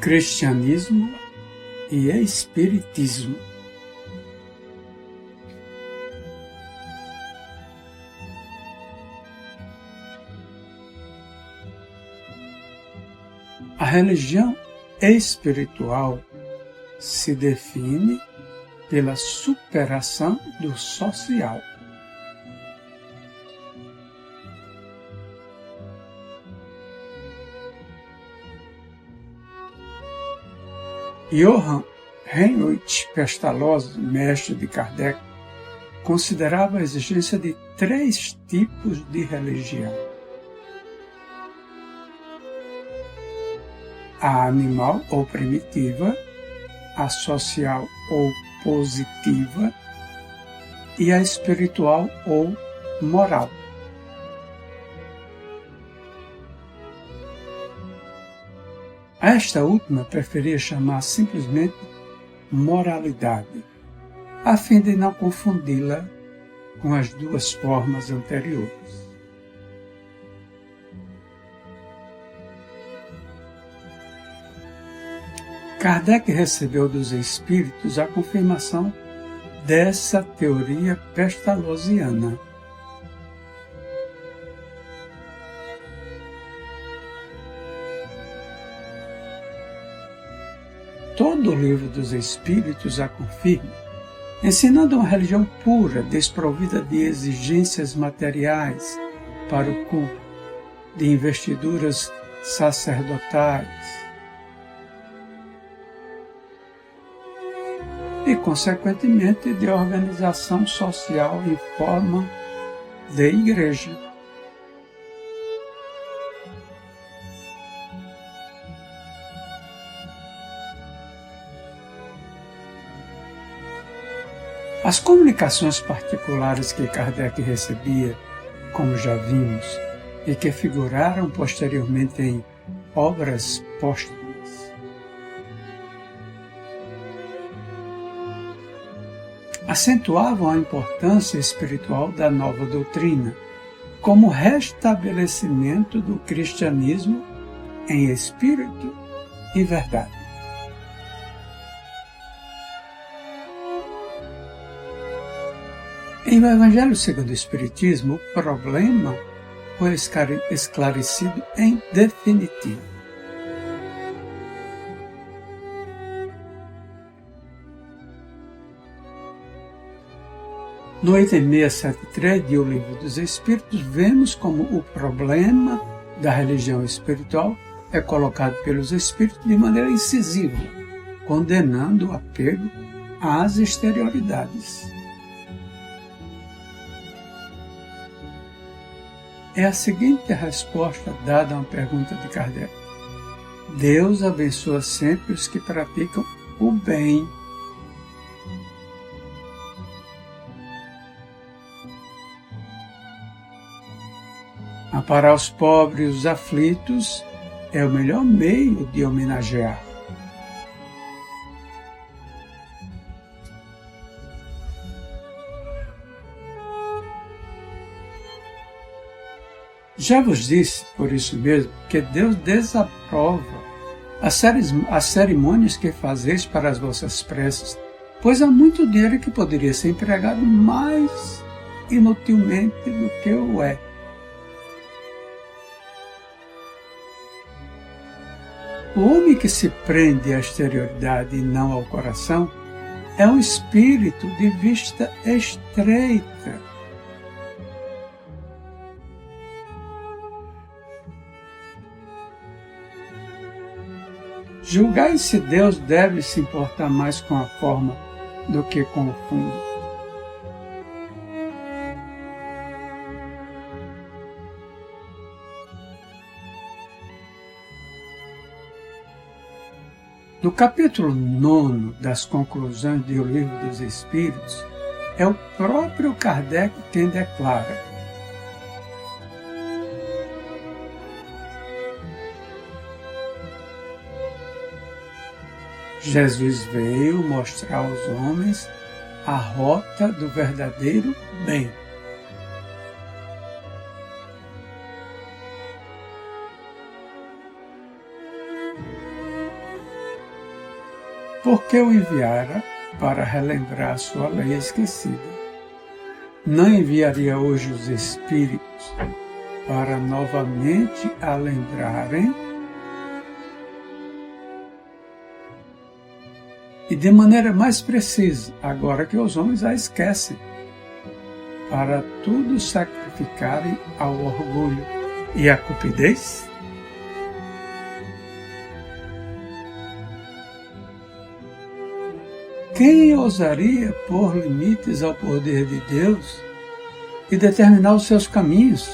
Cristianismo e Espiritismo. A religião espiritual se define pela superação do social. Johann Heinrich Pestalozzi, mestre de Kardec, considerava a existência de 3 tipos de religião: a animal ou primitiva, a social ou positiva e a espiritual ou moral. Esta última preferia chamar simplesmente moralidade, a fim de não confundi-la com as 2 formas anteriores. Kardec recebeu dos espíritos a confirmação dessa teoria pestalozziana. Todo o livro dos Espíritos a confirma, ensinando uma religião pura, desprovida de exigências materiais para o culto, de investiduras sacerdotais e, consequentemente, de organização social em forma de igreja. As comunicações particulares que Kardec recebia, como já vimos, e que figuraram posteriormente em obras póstumas, acentuavam a importância espiritual da nova doutrina, como restabelecimento do cristianismo em espírito e verdade. Em O Evangelho segundo o Espiritismo, o problema foi esclarecido em definitivo. No item 673 de O Livro dos Espíritos, vemos como o problema da religião espiritual é colocado pelos Espíritos de maneira incisiva, condenando o apego às exterioridades. É a seguinte resposta dada a uma pergunta de Kardec: Deus abençoa sempre os que praticam o bem. Amparar os pobres e os aflitos é o melhor meio de homenagear. Já vos disse, por isso mesmo, que Deus desaprova as cerimônias que fazeis para as vossas preces, pois há muito dele que poderia ser empregado mais inutilmente do que o é. O homem que se prende à exterioridade e não ao coração é um espírito de vista estreita. Julgai se Deus deve se importar mais com a forma do que com o fundo. No capítulo 9 das conclusões do Livro dos Espíritos, é o próprio Kardec quem declara: Jesus veio mostrar aos homens a rota do verdadeiro bem. porque o enviara para relembrar sua lei esquecida. Não enviaria hoje os Espíritos para novamente a lembrarem e de maneira mais precisa, agora que os homens a esquecem, para tudo sacrificarem ao orgulho e à cupidez? Quem ousaria pôr limites ao poder de Deus e determinar os seus caminhos?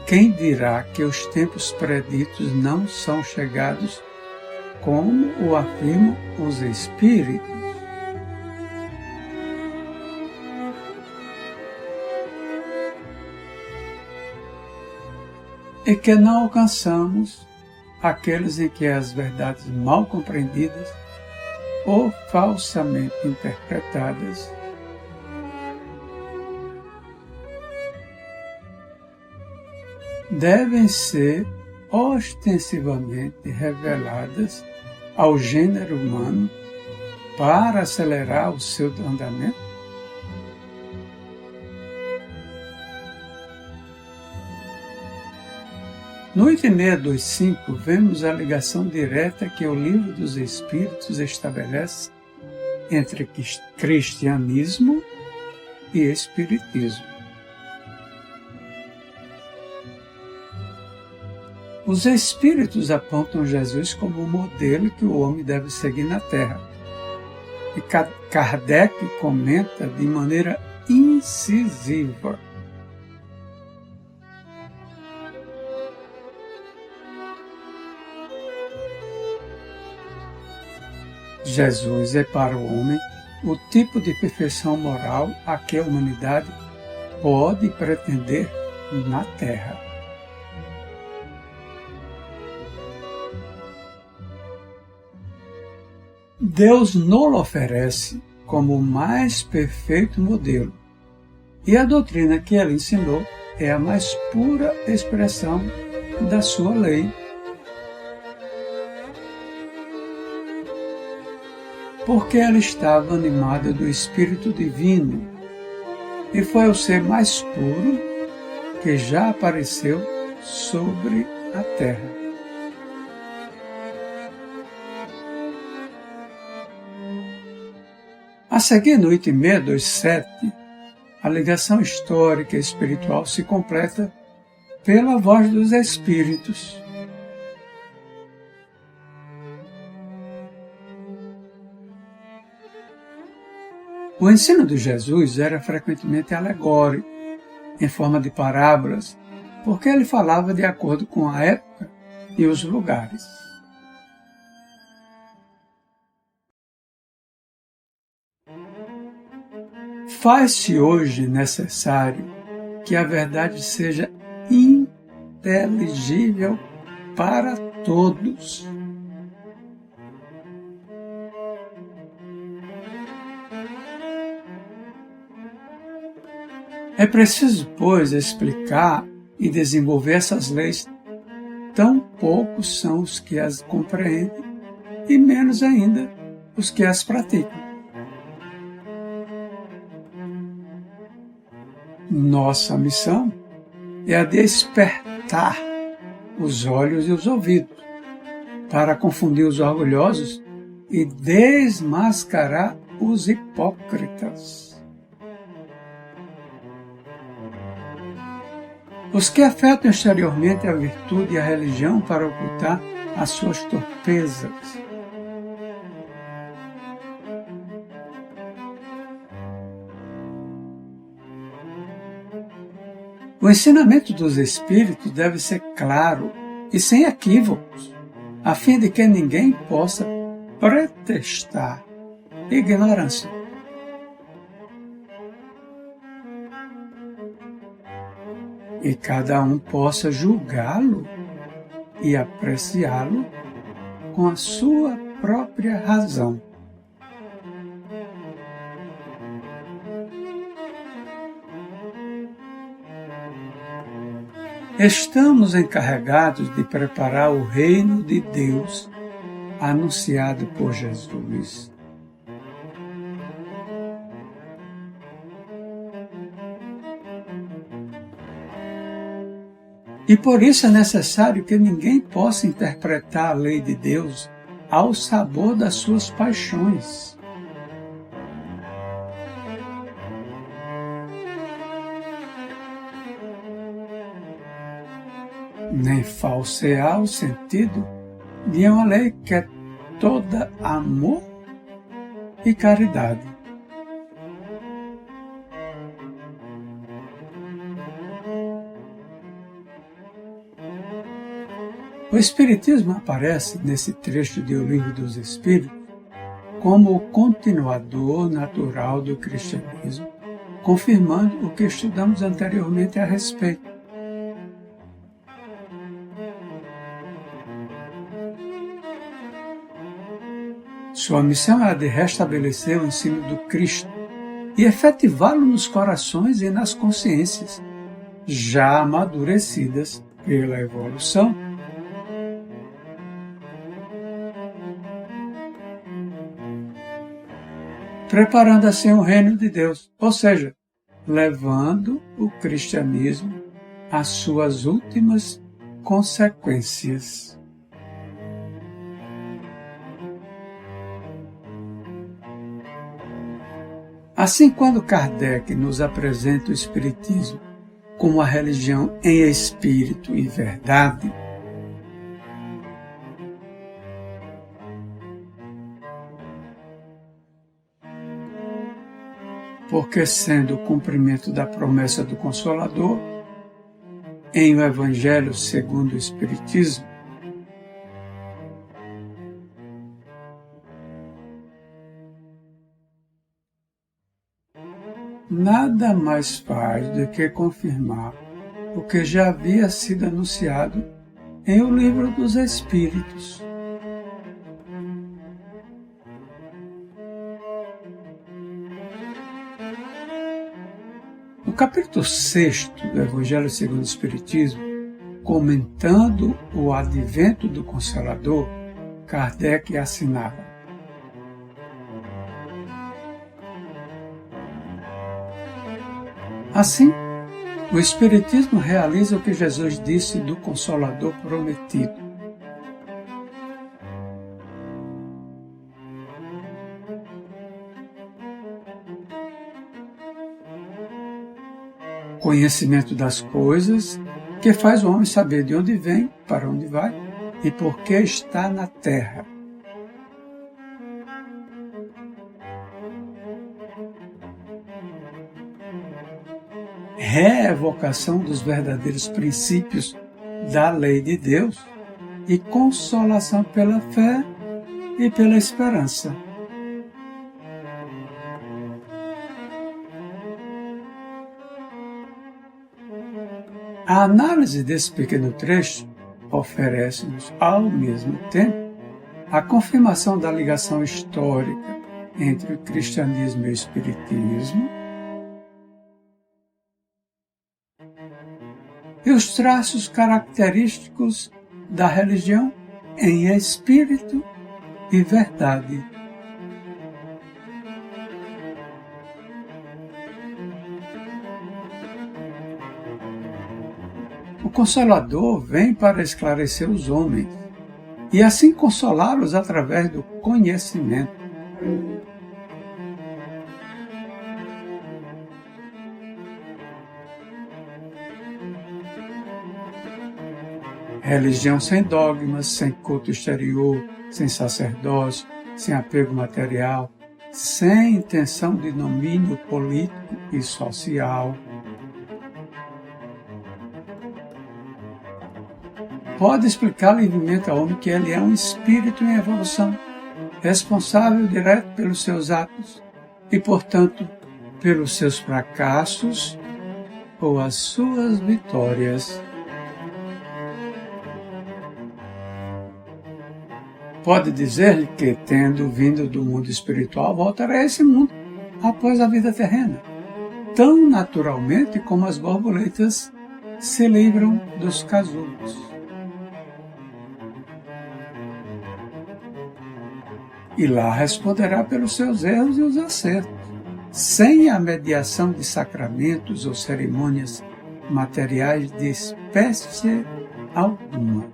Quem dirá que os tempos preditos não são chegados, como o afirmam os Espíritos? E que não alcançamos aqueles em que as verdades mal compreendidas ou falsamente interpretadas devem ser ostensivamente reveladas ao gênero humano para acelerar o seu andamento? No item 625, vemos a ligação direta que o Livro dos Espíritos estabelece entre cristianismo e espiritismo. Os Espíritos apontam Jesus como o modelo que o homem deve seguir na Terra. E Kardec comenta de maneira incisiva: Jesus é para o homem o tipo de perfeição moral a que a humanidade pode pretender na Terra. Deus nos oferece como o mais perfeito modelo, e a doutrina que ele ensinou é a mais pura expressão da sua lei. Porque ela estava animada do Espírito Divino e foi o ser mais puro que já apareceu sobre a terra. A seguir, no item 627, a ligação histórica e espiritual se completa pela voz dos Espíritos. O ensino de Jesus era frequentemente alegórico, em forma de parábolas, porque ele falava de acordo com a época e os lugares. Faz-se hoje necessário que a verdade seja inteligível para todos. É preciso, pois, explicar e desenvolver essas leis. Tão poucos são os que as compreendem e menos ainda os que as praticam. Nossa missão é a despertar os olhos e os ouvidos para confundir os orgulhosos e desmascarar os hipócritas. Os que afetam exteriormente a virtude e a religião para ocultar as suas torpezas. O ensinamento dos Espíritos deve ser claro e sem equívocos, a fim de que ninguém possa pretextar ignorância. E cada um possa julgá-lo e apreciá-lo com a sua própria razão. Estamos encarregados de preparar o reino de Deus anunciado por Jesus. E por isso é necessário que ninguém possa interpretar a lei de Deus ao sabor das suas paixões. Nem falsear o sentido de uma lei que é toda amor e caridade. O Espiritismo aparece nesse trecho de O Livro dos Espíritos como o continuador natural do cristianismo, confirmando o que estudamos anteriormente a respeito. Sua missão é a de restabelecer o ensino do Cristo e efetivá-lo nos corações e nas consciências, já amadurecidas pela evolução. Preparando assim o reino de Deus, ou seja, levando o cristianismo às suas últimas consequências. Assim, quando Kardec nos apresenta o Espiritismo como a religião em espírito e verdade, porque sendo o cumprimento da promessa do Consolador, em o Evangelho segundo o Espiritismo, nada mais faz do que confirmar o que já havia sido anunciado em O Livro dos Espíritos. No capítulo 6 do Evangelho segundo o Espiritismo, comentando o advento do Consolador, Kardec assinava: assim, o Espiritismo realiza o que Jesus disse do Consolador prometido. Conhecimento das coisas, que faz o homem saber de onde vem, para onde vai e por que está na terra. Reevocação dos verdadeiros princípios da lei de Deus e consolação pela fé e pela esperança. A análise desse pequeno trecho oferece-nos, ao mesmo tempo, a confirmação da ligação histórica entre o cristianismo e o espiritismo e os traços característicos da religião em espírito e verdade. O Consolador vem para esclarecer os homens e assim consolá-los através do conhecimento. Religião sem dogmas, sem culto exterior, sem sacerdócio, sem apego material, sem intenção de domínio político e social. Pode explicar livremente ao homem que ele é um espírito em evolução, responsável direto pelos seus atos e, portanto, pelos seus fracassos ou as suas vitórias. Pode dizer-lhe que, tendo vindo do mundo espiritual, voltará a esse mundo após a vida terrena, tão naturalmente como as borboletas se livram dos casulos. E lá responderá pelos seus erros e os acertos, sem a mediação de sacramentos ou cerimônias materiais de espécie alguma.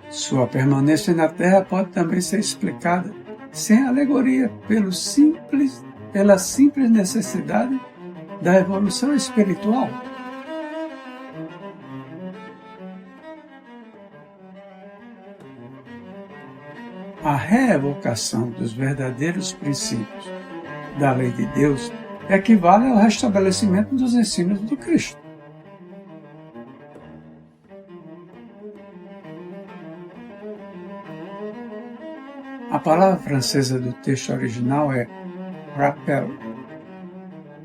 Sua permanência na Terra pode também ser explicada sem alegoria pela simples necessidade da evolução espiritual. A reevocação dos verdadeiros princípios da lei de Deus equivale ao restabelecimento dos ensinos do Cristo. A palavra francesa do texto original é rappel,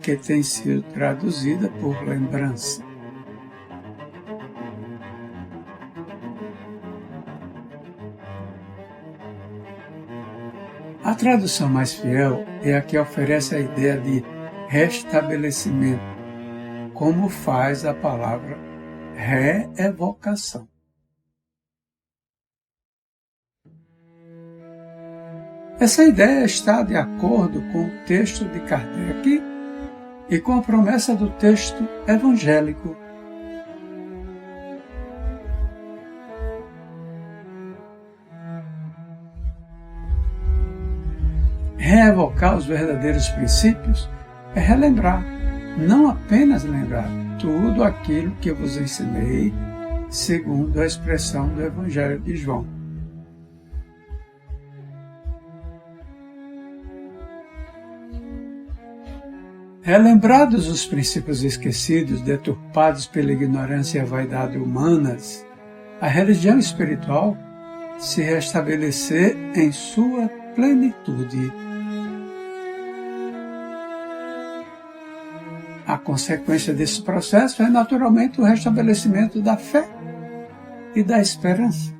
que tem sido traduzida por lembrança. A tradução mais fiel é a que oferece a ideia de restabelecimento, como faz a palavra reevocação. Essa ideia está de acordo com o texto de Kardec e com a promessa do texto evangélico. Reevocar os verdadeiros princípios é relembrar, não apenas lembrar, tudo aquilo que eu vos ensinei, segundo a expressão do Evangelho de João. Relembrados os princípios esquecidos, deturpados pela ignorância e a vaidade humanas, a religião espiritual se restabelecer em sua plenitude. A consequência desse processo é naturalmente o restabelecimento da fé e da esperança.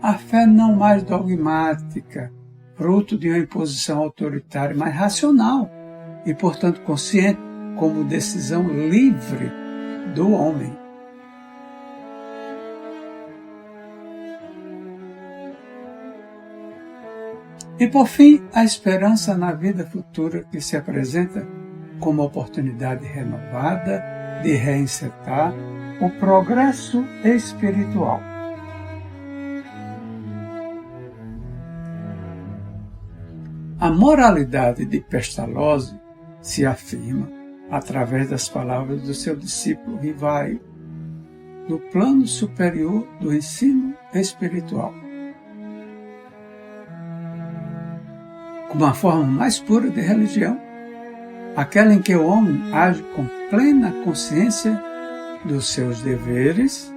A fé não mais dogmática, fruto de uma imposição autoritária, mas racional e, portanto, consciente, como decisão livre do homem. E, por fim, a esperança na vida futura que se apresenta como oportunidade renovada de reencetar o progresso espiritual. A moralidade de Pestalozzi se afirma através das palavras do seu discípulo Rivaio, no plano superior do ensino espiritual. Como a forma mais pura de religião, aquela em que o homem age com plena consciência dos seus deveres,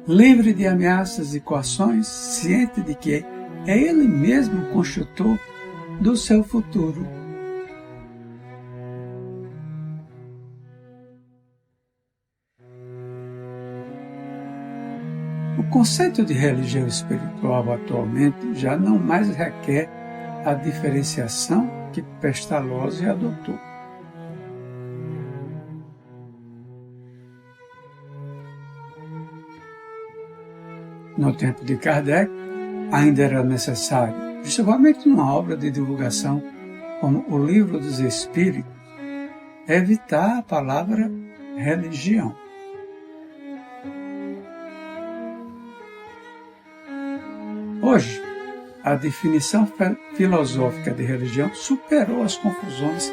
livre de ameaças e coações, ciente de que é ele mesmo o construtor do seu futuro. O conceito de religião espiritual atualmente já não mais requer a diferenciação que Pestalozzi adotou. No tempo de Kardec, ainda era necessário, principalmente numa obra de divulgação como o Livro dos Espíritos, evitar a palavra religião. Hoje, a definição filosófica de religião superou as confusões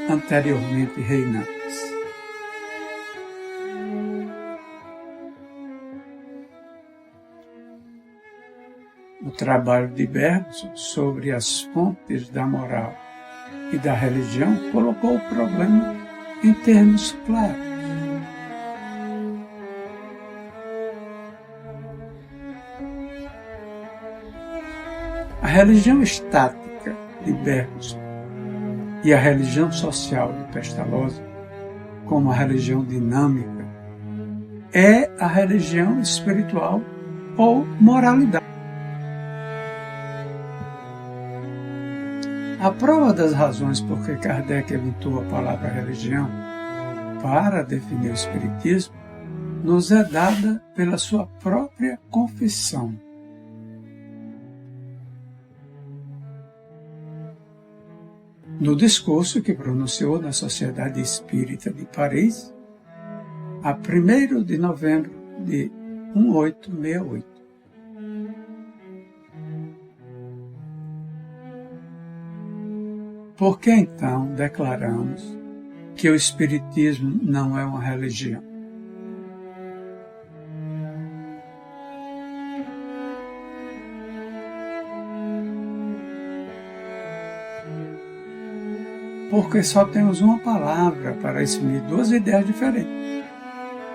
anteriormente reinantes. O trabalho de Bergson sobre as fontes da moral e da religião colocou o problema em termos claros. A religião estática de Bergson e a religião social de Pestalozzi, como a religião dinâmica, é a religião espiritual ou moralidade. A prova das razões por que Kardec evitou a palavra religião para definir o Espiritismo nos é dada pela sua própria confissão. No discurso que pronunciou na Sociedade Espírita de Paris, a 1º de novembro de 1868. Por que então declaramos que o Espiritismo não é uma religião? Porque só temos uma palavra para exprimir duas ideias diferentes.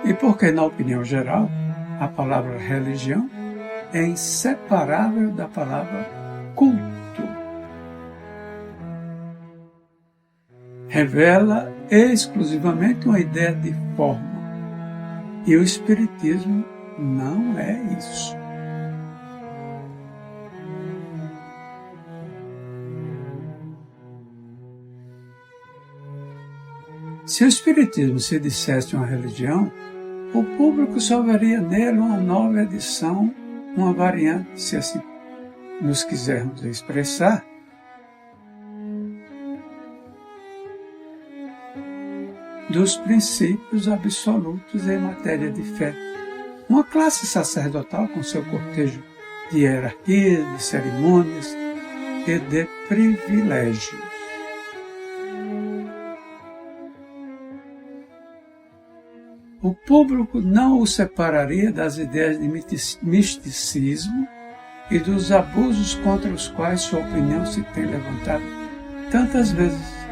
E porque, na opinião geral, a palavra religião é inseparável da palavra culto. Revela exclusivamente uma ideia de forma. E o Espiritismo não é isso. Se o Espiritismo se dissesse uma religião, o público só veria nele uma nova edição, uma variante, se assim nos quisermos expressar, dos princípios absolutos em matéria de fé. Uma classe sacerdotal com seu cortejo de hierarquia, de cerimônias e de privilégios. O público não o separaria das ideias de misticismo e dos abusos contra os quais sua opinião se tem levantado tantas vezes.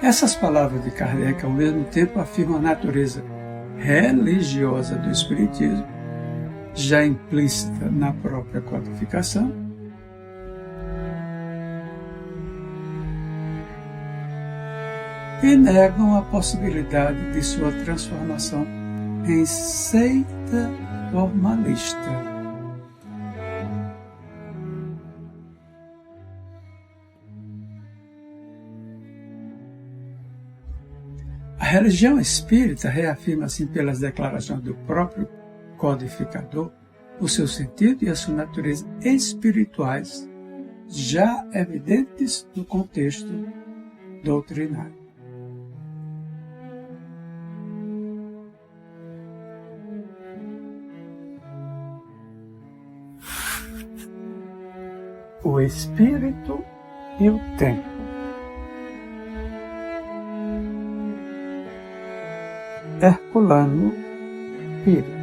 Essas palavras de Kardec, ao mesmo tempo, afirmam a natureza religiosa do Espiritismo, já implícita na própria codificação, e negam a possibilidade de sua transformação em seita formalista. A religião espírita reafirma, assim, pelas declarações do próprio codificador, o seu sentido e a sua natureza espirituais, já evidentes no contexto doutrinário. O espírito e o tempo. Herculano Pires.